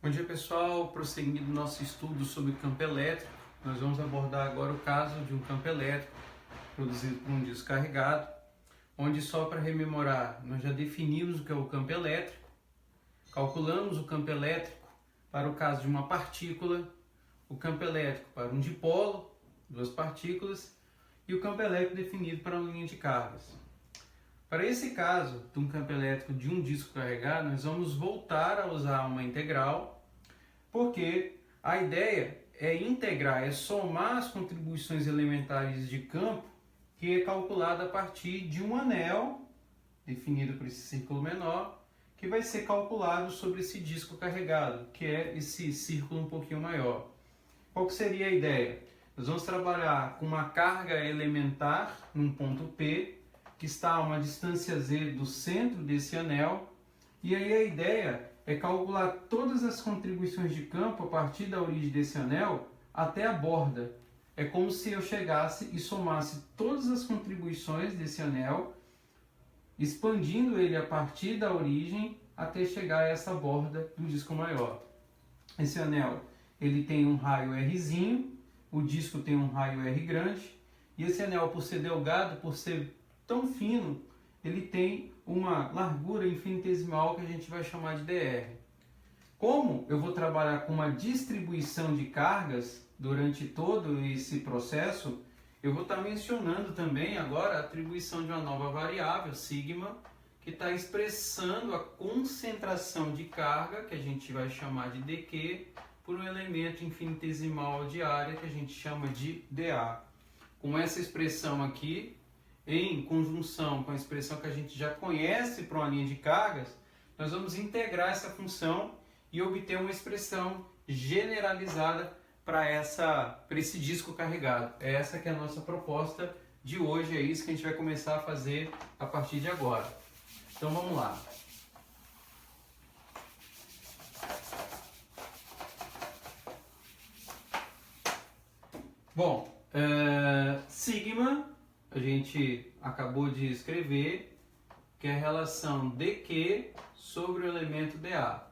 Bom dia, pessoal. Prosseguindo nosso estudo sobre campo elétrico, nós vamos abordar agora o caso de um campo elétrico produzido por um disco carregado, onde, só para rememorar, nós já definimos o que é o campo elétrico, calculamos o campo elétrico para o caso de uma partícula, o campo elétrico para um dipolo, duas partículas, e o campo elétrico definido para uma linha de cargas. Para esse caso de um campo elétrico de um disco carregado, nós vamos voltar a usar uma integral, porque a ideia é integrar, é somar as contribuições elementares de campo, que é calculada a partir de um anel, definido por esse círculo menor, que vai ser calculado sobre esse disco carregado, que é esse círculo um pouquinho maior. Qual que seria a ideia? Nós vamos trabalhar com uma carga elementar num ponto P, que está a uma distância z do centro desse anel, e aí a ideia é calcular todas as contribuições de campo a partir da origem desse anel até a borda. É como se eu chegasse e somasse todas as contribuições desse anel, expandindo ele a partir da origem até chegar a essa borda do disco maior. Esse anel ele tem um raio Rzinho, o disco tem um raio R grande, e esse anel, por ser delgado, por ser tão fino, ele tem uma largura infinitesimal que a gente vai chamar de dr. Como eu vou trabalhar com uma distribuição de cargas durante todo esse processo, eu vou estar mencionando também agora a atribuição de uma nova variável, sigma, que está expressando a concentração de carga, que a gente vai chamar de dq, por um elemento infinitesimal de área que a gente chama de dA. Com essa expressão aqui, em conjunção com a expressão que a gente já conhece para uma linha de cargas, nós vamos integrar essa função e obter uma expressão generalizada para esse disco carregado. É essa que é a nossa proposta de hoje, é isso que a gente vai começar a fazer a partir de agora. Então vamos lá. Bom, sigma a gente acabou de escrever, que é a relação dq sobre o elemento dA.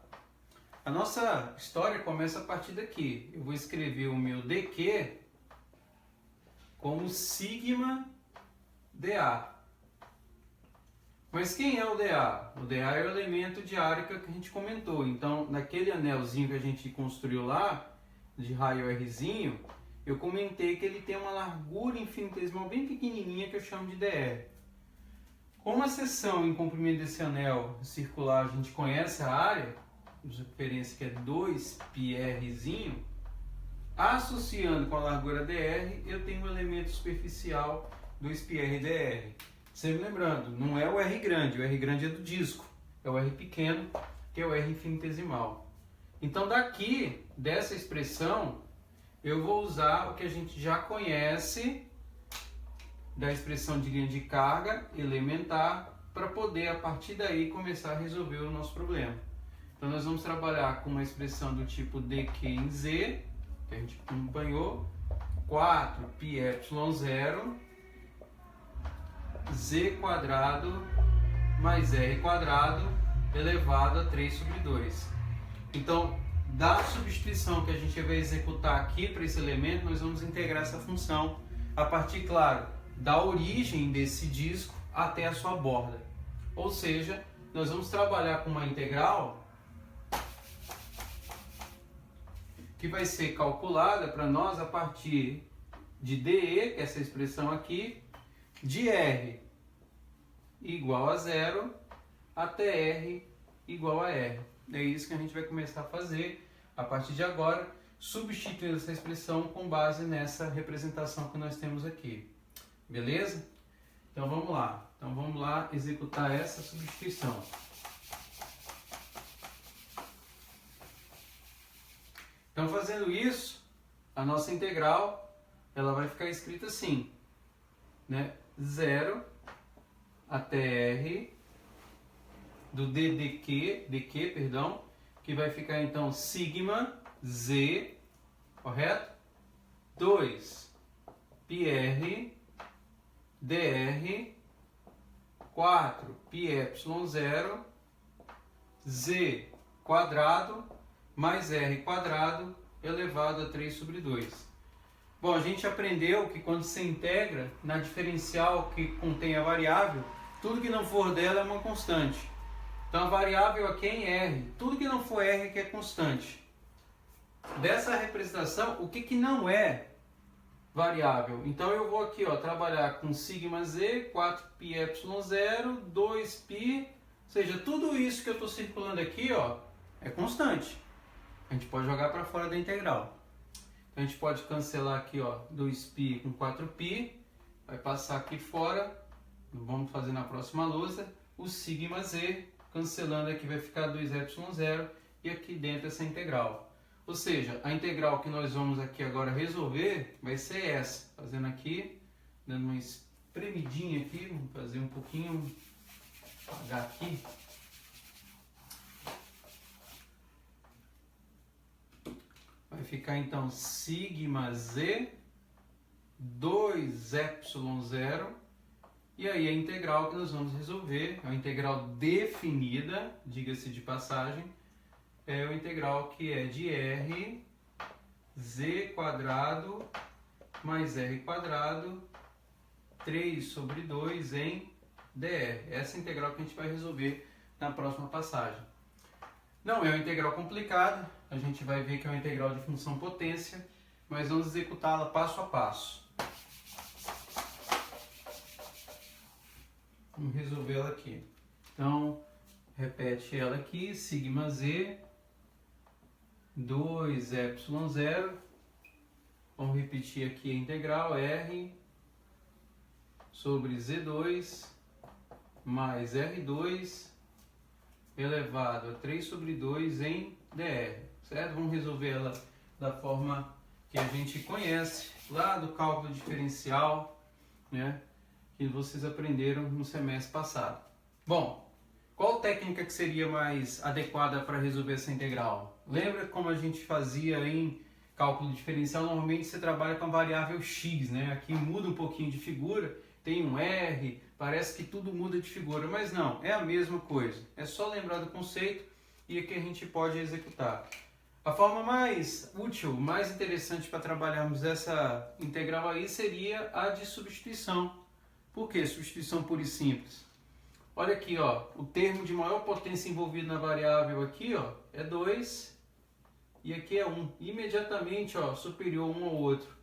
A nossa história começa a partir daqui. Eu vou escrever o meu dq como sigma dA. Mas quem é o dA? O dA é o elemento de área que a gente comentou. Então, naquele anelzinho que a gente construiu lá, de raio Rzinho, eu comentei que ele tem uma largura infinitesimal bem pequenininha que eu chamo de dr. Como a seção em comprimento desse anel circular, a gente conhece a área, de referência que é 2πrzinho, associando com a largura dr, eu tenho um elemento superficial 2πr dr. Sempre lembrando, não é o R grande, o R grande é do disco, é o R pequeno, que é o R infinitesimal. Então daqui, dessa expressão, eu vou usar o que a gente já conhece da expressão de linha de carga elementar para poder, a partir daí, começar a resolver o nosso problema. Então, nós vamos trabalhar com uma expressão do tipo dq em z, que a gente acompanhou, 4πε0 z quadrado mais r quadrado elevado a 3 sobre 2. Então, da substituição que a gente vai executar aqui para esse elemento, nós vamos integrar essa função a partir, claro, da origem desse disco até a sua borda. Ou seja, nós vamos trabalhar com uma integral que vai ser calculada para nós a partir de dE, que é essa expressão aqui, de R igual a zero até R igual a R. É isso que a gente vai começar a fazer a partir de agora, substituindo essa expressão com base nessa representação que nós temos aqui. Beleza? Então vamos lá. Então vamos lá executar essa substituição. Então, fazendo isso, a nossa integral ela vai ficar escrita assim, né? 0 até R do dq, que vai ficar então sigma z, correto? 2πr dr 4πε0 z quadrado mais r quadrado elevado a 3 sobre 2. Bom, a gente aprendeu que quando se integra na diferencial que contém a variável, tudo que não for dela é uma constante. Então a variável aqui é em r, tudo que não for r que é constante. Dessa representação, o que não é variável? Então eu vou aqui trabalhar com sigma z, 4π epsilon 0, 2π, ou seja, tudo isso que eu estou circulando aqui é constante. A gente pode jogar para fora da integral. Então a gente pode cancelar aqui 2π com 4π, vai passar aqui fora, vamos fazer na próxima lousa, o sigma z, cancelando aqui vai ficar 2 epsilon 0 e aqui dentro essa integral. Ou seja, a integral que nós vamos aqui agora resolver vai ser essa. Fazendo aqui, dando uma espremidinha aqui, vamos fazer um pouquinho, apagar aqui. Vai ficar então sigma z, 2 epsilon 0, e aí a integral que nós vamos resolver, é uma integral definida, diga-se de passagem, é o integral que é de r, z quadrado mais r quadrado, 3 sobre 2 em dr. Essa é a integral que a gente vai resolver na próxima passagem. Não é uma integral complicada, a gente vai ver que é uma integral de função potência, mas vamos executá-la passo a passo. Vamos resolvê-la aqui. Então, repete ela aqui, sigma z, 2 epsilon 0, vamos repetir aqui a integral, r sobre z2 mais r2 elevado a 3 sobre 2 em dr, certo? Vamos resolver ela da forma que a gente conhece, lá do cálculo diferencial, né, que vocês aprenderam no semestre passado. Bom, qual técnica que seria mais adequada para resolver essa integral? Lembra como a gente fazia em cálculo diferencial? Normalmente você trabalha com a variável x, né? Aqui muda um pouquinho de figura, tem um r, parece que tudo muda de figura, mas não, é a mesma coisa. É só lembrar do conceito e aqui a gente pode executar. A forma mais útil, mais interessante para trabalharmos essa integral aí seria a de substituição. Por que substituição pura e simples? Olha aqui, o termo de maior potência envolvido na variável aqui, é 2 e aqui é 1. Imediatamente, superior um ao outro.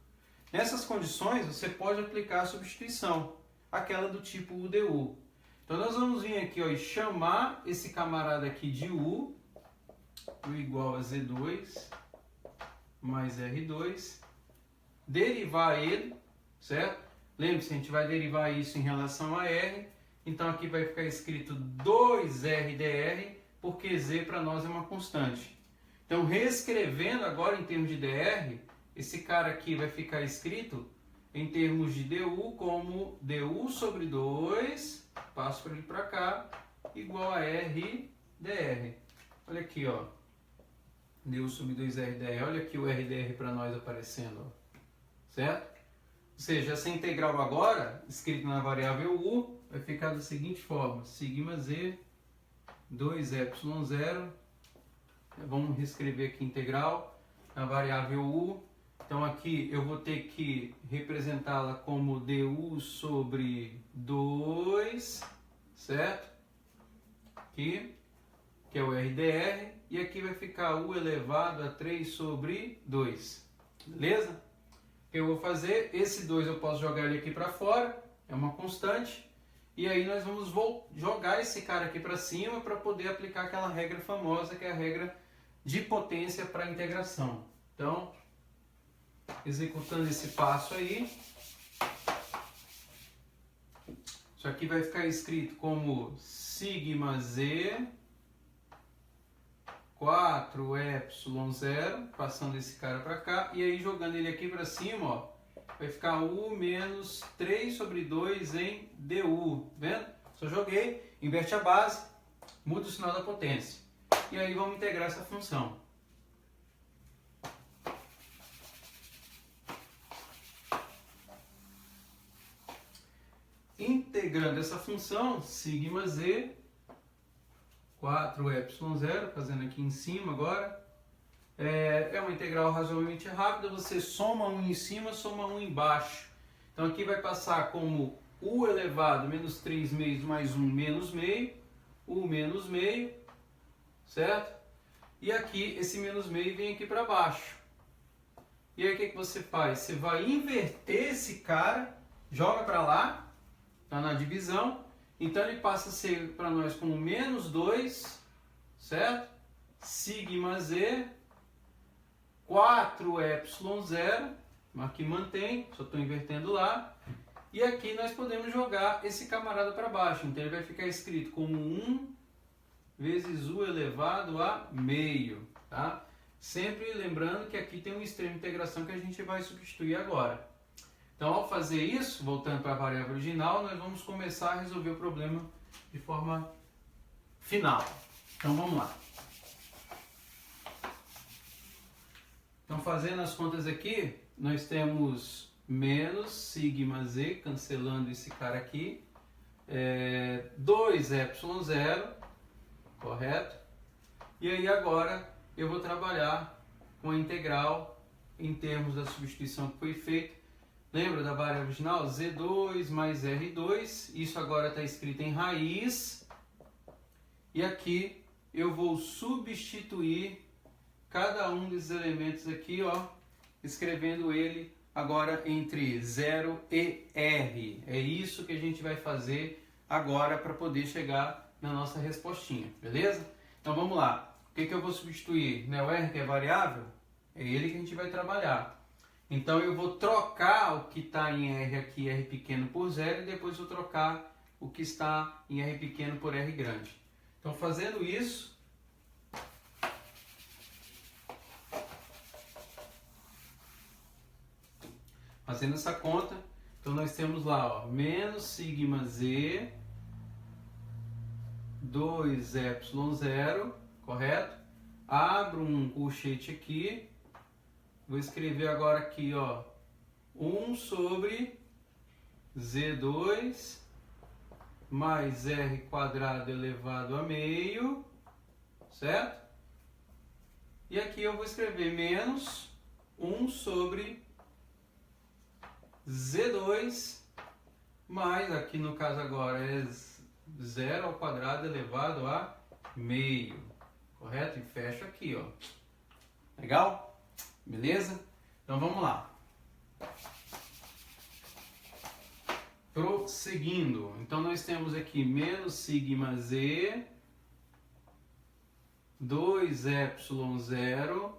Nessas condições, você pode aplicar a substituição, aquela do tipo UDU. Então, nós vamos vir aqui e chamar esse camarada aqui de U, U igual a Z2 mais R2, derivar ele, certo? Lembre-se, a gente vai derivar isso em relação a R, então aqui vai ficar escrito 2RdR, porque Z para nós é uma constante. Então, reescrevendo agora em termos de dr, esse cara aqui vai ficar escrito em termos de du como du sobre 2, passo para ele para cá, igual a r dr. Olha aqui, du sobre 2rdr, olha aqui o rdr para nós aparecendo, certo? Ou seja, essa integral agora, escrita na variável u, vai ficar da seguinte forma, sigma z, 2 epsilon 0, vamos reescrever aqui a integral, na variável u, então aqui eu vou ter que representá-la como du sobre 2, certo? Aqui, que é o RDR, e aqui vai ficar u elevado a 3 sobre 2, beleza? O que eu vou fazer, esse 2 eu posso jogar ele aqui para fora, é uma constante, e aí nós vamos jogar esse cara aqui para cima para poder aplicar aquela regra famosa, que é a regra de potência para a integração. Então, executando esse passo aí, isso aqui vai ficar escrito como sigma z 4 epsilon 0, passando esse cara para cá, e aí jogando ele aqui para cima, vai ficar u menos 3 sobre 2 em du, vendo? Só joguei, inverte a base, muda o sinal da potência. E aí vamos integrar essa função. Integrando essa função, sigma z, 4 epsilon 0, fazendo aqui em cima agora, é uma integral razoavelmente rápida, você soma um em cima, soma um embaixo. Então aqui vai passar como u elevado menos 3 meios mais 1 menos meio, u menos meio, certo? E aqui esse menos meio vem aqui para baixo. E aí o que você faz? Você vai inverter esse cara, joga para lá, está na divisão, então ele passa a ser para nós como menos 2, certo? Sigma z, 4ε0, aqui mantém, só estou invertendo lá, e aqui nós podemos jogar esse camarada para baixo, então ele vai ficar escrito como 1 vezes u elevado a meio, tá? Sempre lembrando que aqui tem um extremo de integração que a gente vai substituir agora. Então, ao fazer isso, voltando para a variável original, nós vamos começar a resolver o problema de forma final. Então, vamos lá. Então, fazendo as contas aqui, nós temos menos sigma z, cancelando esse cara aqui, 2ε0, correto? E aí agora eu vou trabalhar com a integral em termos da substituição que foi feita. Lembra da variável original? Z2 mais R2, isso agora está escrito em raiz. E aqui eu vou substituir cada um desses elementos aqui, ó, escrevendo ele agora entre 0 e R. É isso que a gente vai fazer agora para poder chegar na nossa respostinha, beleza? Então vamos lá. O que eu vou substituir? O R, que é variável, é ele que a gente vai trabalhar. Então eu vou trocar o que está em R aqui, R pequeno, por 0, e depois vou trocar o que está em R pequeno por R grande. Então fazendo isso, fazendo essa conta, então nós temos lá, ó, menos sigma z, 2ε0, correto? Abro um colchete aqui, vou escrever agora aqui, ó, 1 sobre z2 mais r quadrado elevado a meio, certo? E aqui eu vou escrever menos 1 sobre z2 mais, aqui no caso agora é 0 ao quadrado elevado a meio, correto? E fecho aqui, ó. Legal? Beleza? Então vamos lá. Prosseguindo. Então nós temos aqui menos sigma z, 2ε0,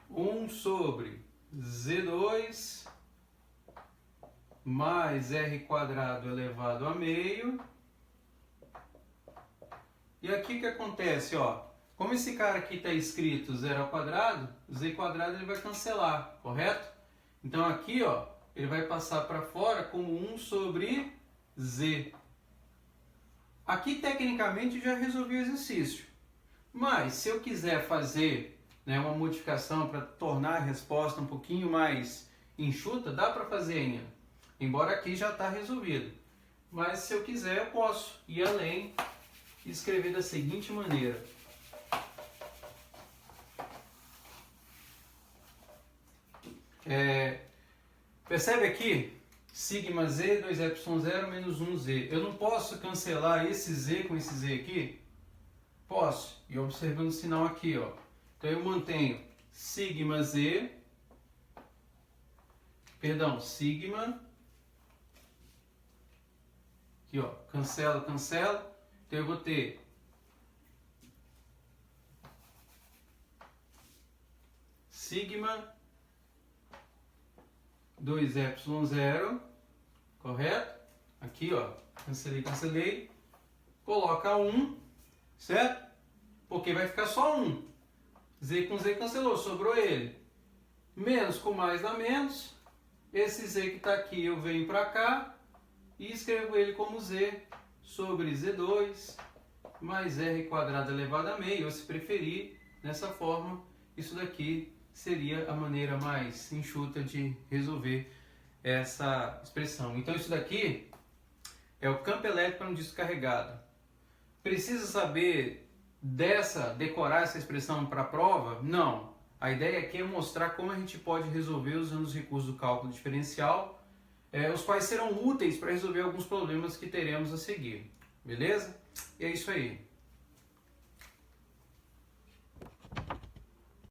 1 sobre z2 mais r quadrado elevado a meio. E aqui o que acontece, ó? Como esse cara aqui está escrito 0 ao quadrado, z quadrado ele vai cancelar, correto? Então aqui, ó, ele vai passar para fora como 1 sobre z. Aqui tecnicamente já resolvi o exercício. Mas se eu quiser fazer, né, uma modificação para tornar a resposta um pouquinho mais enxuta, dá para fazer ainda. Embora aqui já está resolvido. Mas se eu quiser, eu posso ir além e escrever da seguinte maneira. Percebe aqui? Sigma z, 2ε0 menos 1z. Eu não posso cancelar esse z com esse z aqui? Posso. E observando o sinal aqui, ó. Então eu mantenho sigma z, sigma, aqui, ó, cancela, cancela. Então eu vou ter sigma 2ε0, correto? Aqui, ó, cancelei, cancelei. Coloca 1, certo? Porque vai ficar só 1. Z com Z cancelou, sobrou ele. Menos com mais dá menos. Esse Z que está aqui eu venho para cá e escrevo ele como Z sobre Z2 mais R quadrado elevado a meio. Ou se preferir, dessa forma, isso daqui seria a maneira mais enxuta de resolver essa expressão. Então isso daqui é o campo elétrico para um disco carregado. Precisa saber decorar essa expressão para a prova? Não. A ideia aqui é mostrar como a gente pode resolver usando os recursos do cálculo diferencial, os quais serão úteis para resolver alguns problemas que teremos a seguir. Beleza? E é isso aí.